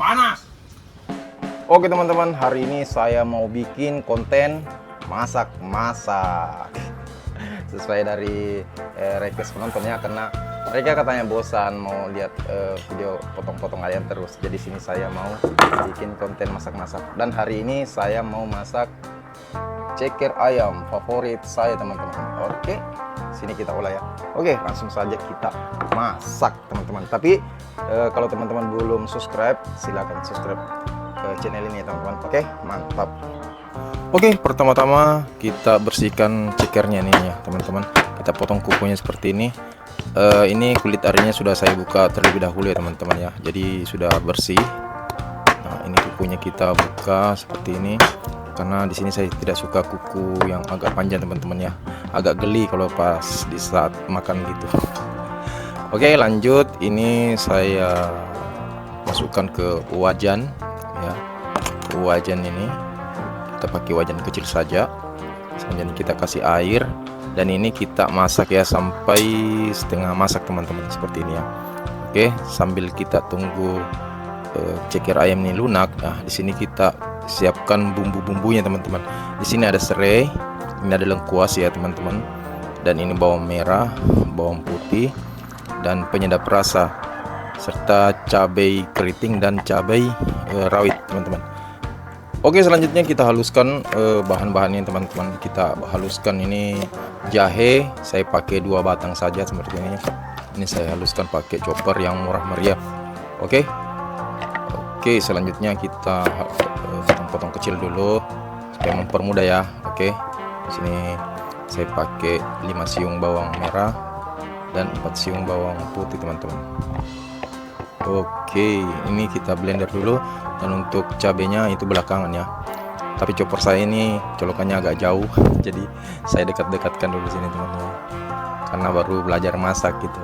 Panas. Oke teman-teman, hari ini saya mau bikin konten masak-masak sesuai dari request penontonnya, karena mereka katanya bosan mau lihat video potong-potong ayam terus. Jadi sini saya mau bikin konten masak-masak, dan hari ini saya mau masak ceker ayam favorit saya teman-teman. Oke, sini kita olah ya. Oke, langsung saja kita masak teman-teman. Tapi kalau teman-teman belum subscribe, silahkan subscribe ke channel ini ya teman-teman. Oke, mantap. Oke, pertama-tama kita bersihkan cekernya nih ya teman-teman. Kita potong kukunya seperti ini. Ini kulit arinya sudah saya buka terlebih dahulu ya teman-teman ya. Jadi sudah bersih. Nah, ini kukunya kita buka seperti ini. Karena di sini saya tidak suka kuku yang agak panjang teman-teman ya. Agak geli kalau pas di saat makan gitu. Oke, lanjut. Ini saya masukkan ke wajan ya. Wajan ini kita pakai wajan kecil saja. Selanjutnya kita kasih air, dan ini kita masak ya sampai setengah masak teman-teman, seperti ini ya. Oke, sambil kita tunggu ceker ayam ini lunak. Nah, di sini kita siapkan bumbu-bumbunya teman-teman. Di sini ada serai, ini ada lengkuas ya teman-teman, dan ini bawang merah, bawang putih, dan penyedap rasa, serta cabai keriting dan cabai rawit teman-teman. Oke, selanjutnya kita haluskan bahan-bahannya teman-teman. Kita haluskan ini jahe, saya pakai 2 batang saja seperti ini. Ini saya haluskan pakai chopper yang murah meriah. Oke, selanjutnya kita potong-potong kecil dulu supaya mempermudah ya. Oke, di sini saya pakai 5 siung bawang merah dan 4 siung bawang putih teman-teman. Oke, ini kita blender dulu, dan untuk cabenya itu belakangan ya. Tapi chopper saya ini colokannya agak jauh, jadi saya dekat-dekatkan dulu sini teman-teman, karena baru belajar masak gitu.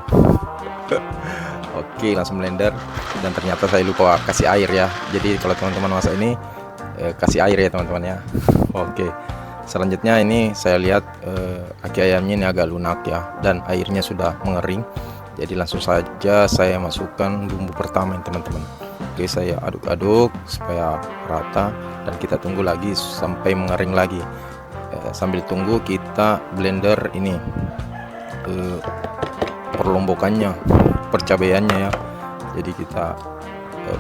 Oke, langsung blender, dan ternyata saya lupa kasih air ya. Jadi kalau teman-teman masak ini kasih air ya teman-teman ya. Oke, selanjutnya ini saya lihat kaki ayamnya ini agak lunak ya, dan airnya sudah mengering. Jadi langsung saja saya masukkan bumbu pertama ini teman-teman. Oke, saya aduk-aduk supaya rata, dan kita tunggu lagi sampai mengering lagi. Sambil tunggu kita blender ini perlombokannya, percabaiannya ya. Jadi kita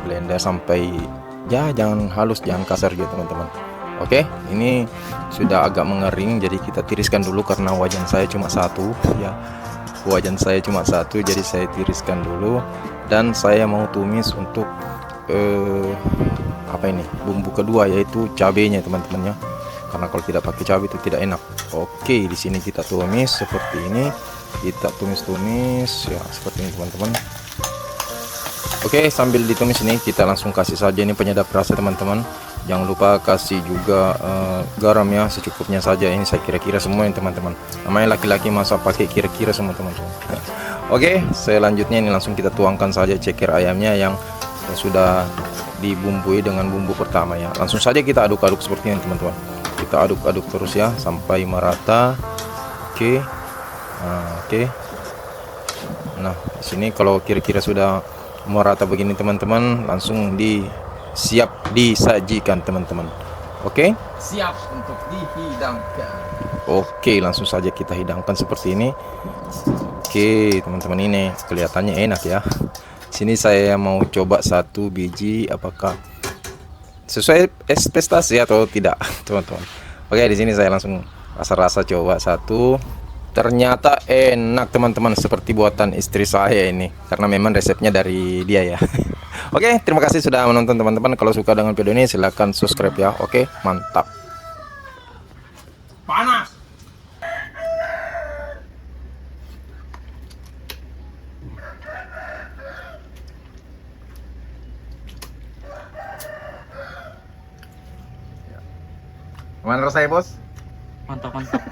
blender sampai ya, jangan halus, jangan kasar gitu teman-teman. Oke, ini sudah agak mengering, jadi kita tiriskan dulu karena wajan saya cuma satu ya. Wajan saya cuma satu, jadi saya tiriskan dulu, dan saya mau tumis untuk apa ini, bumbu kedua, yaitu cabenya teman-teman ya. Karena kalau tidak pakai cabai itu tidak enak. Oke, di sini kita tumis seperti ini. Kita tumis-tumis ya seperti ini teman-teman. Oke, sambil ditumis ini kita langsung kasih saja ini penyedap rasa teman-teman. Jangan lupa kasih juga garam ya, secukupnya saja. Ini saya kira-kira semua ini teman-teman. Namanya laki-laki masak pakai kira-kira semua teman-teman. Oke, selanjutnya ini langsung kita tuangkan saja ceker ayamnya yang sudah dibumbui dengan bumbu pertama ya. Langsung saja kita aduk-aduk seperti ini teman-teman. Kita aduk-aduk terus ya sampai merata. Oke. Nah, di sini kalau kira-kira sudah merata begini teman-teman, langsung siap disajikan teman-teman. Oke, Siap untuk dihidangkan. oke, langsung saja kita hidangkan seperti ini. Oke teman-teman, ini kelihatannya enak ya. Sini saya mau coba 1 biji, apakah sesuai ekspektasi atau tidak teman-teman. Oke, di sini saya langsung rasa-rasa coba 1. Ternyata enak teman-teman, seperti buatan istri saya ini, karena memang resepnya dari dia ya. Oke, terima kasih sudah menonton teman-teman. Kalau suka dengan video ini silahkan subscribe ya. Oke, mantap. Panas. Gimana rasanya bos? Mantap, mantap.